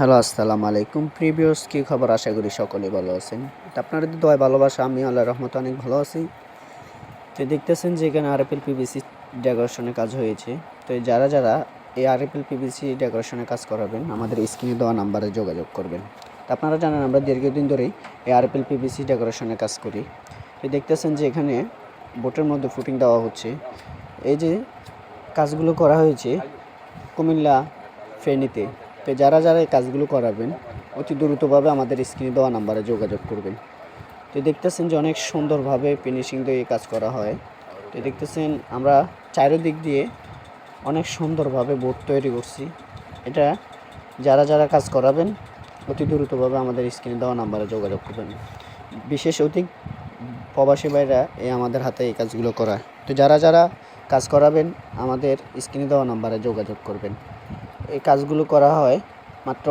Hello, আসসালামু আলাইকুম। Previous কি খবর? আশা করি সকলেই ভালো আছেন। তো আপনাদের দোয়ায় ভালোবাসা আমি আল্লাহর রহমতে অনেক ভালো আছি। তো দেখতেছেন যে এখানে আরএফএল পিভিসি ডেকোরেশনের কাজ হয়েছে। তো যারা এই আরএফএল পিভিসি ডেকোরেশনের কাজ করাবেন আমাদের স্ক্রিনে দেওয়া নাম্বারে যোগাযোগ করবেন। তো আপনারা জানেন আমরা দীর্ঘদিন ধরেই এই আরএফএল পিভিসি ডেকোরেশনের কাজ করি। তো দেখতেছেন যে এখানে বোটের মধ্যে ফুটিং দেওয়া হচ্ছে। এই যে কাজগুলো করা হয়েছে কুমিল্লা ফেনীতে। তো যারা এই কাজগুলো করাবেন অতি দ্রুতভাবে আমাদের স্ক্রিনে দেওয়া নাম্বারে যোগাযোগ করবেন। তো দেখতেছেন যে অনেক সুন্দরভাবে ফিনিশিং দিয়ে এই কাজ করা হয়। তো দেখতেছেন আমরা চারিদিক দিয়ে অনেক সুন্দরভাবে বোর্ড তৈরি করছি। এটা যারা কাজ করাবেন অতি দ্রুতভাবে আমাদের স্ক্রিনে দেওয়া নাম্বারে যোগাযোগ করবেন। বিশেষ অতি প্রবাসী ভাইরা আমাদের হাতে এই কাজগুলো করায়। তো যারা কাজ করাবেন আমাদের স্ক্রিনে দেওয়া নাম্বারে যোগাযোগ করবেন। এই কাজগুলো করা হয় মাত্র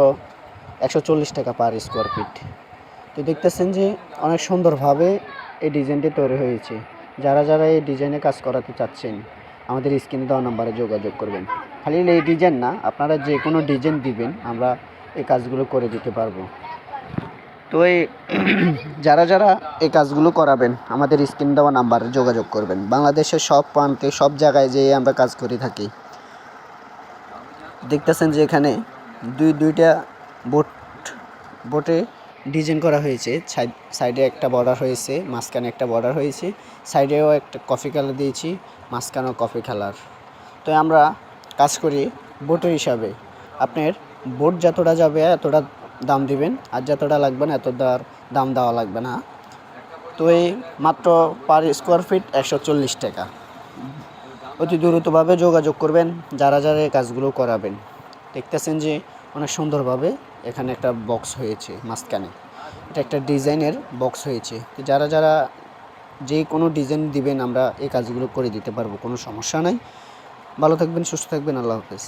140 টাকা পার স্কোয়ার ফিট। তো দেখতেছেন যে অনেক সুন্দরভাবে এই ডিজাইনটি তৈরি হয়েছে। যারা এই ডিজাইনে কাজ করাতে চাচ্ছেন আমাদের স্ক্রিনে দেওয়া নাম্বারে যোগাযোগ করবেন। খালি এই ডিজাইন না, আপনারা যে কোনো ডিজাইন দিবেন আমরা এই কাজগুলো করে দিতে পারবো। তো এই যারা এই কাজগুলো করাবেন আমাদের স্ক্রিনে দেওয়া নাম্বারে যোগাযোগ করবেন। বাংলাদেশের সব প্রান্তে সব জায়গায় যেয়ে আমরা কাজ করে থাকি। দেখতেছেন যে এখানে দুইটা বোটে ডিজাইন করা হয়েছে। সাইডে একটা বর্ডার হয়েছে, মাঝখানে একটা বর্ডার হয়েছে, সাইডেও একটা কফি কালার দিয়েছি, মাঝখানেও কফি কালার। তো আমরা কাজ করি বোটের হিসাবে। আপনার বোট যতটা যাবে এতটা দাম দিবেন, আর যতটা লাগবে না এতটা দাম দেওয়া লাগবে না। তো এই মাত্র পার স্কোয়ার ফিট 140 টাকা। অতি দ্রুতভাবে যোগাযোগ করবেন যারা এই কাজগুলো করাবেন। দেখতেছেন যে অনেক সুন্দরভাবে এখানে একটা বক্স হয়েছে মাঝখানে। এটা একটা ডিজাইনের বক্স হয়েছে। তো যারা যে কোনো ডিজাইন দিবেন আমরা এই কাজগুলো করে দিতে পারবো, কোনো সমস্যা নাই। ভালো থাকবেন, সুস্থ থাকবেন। আল্লাহ হাফেজ।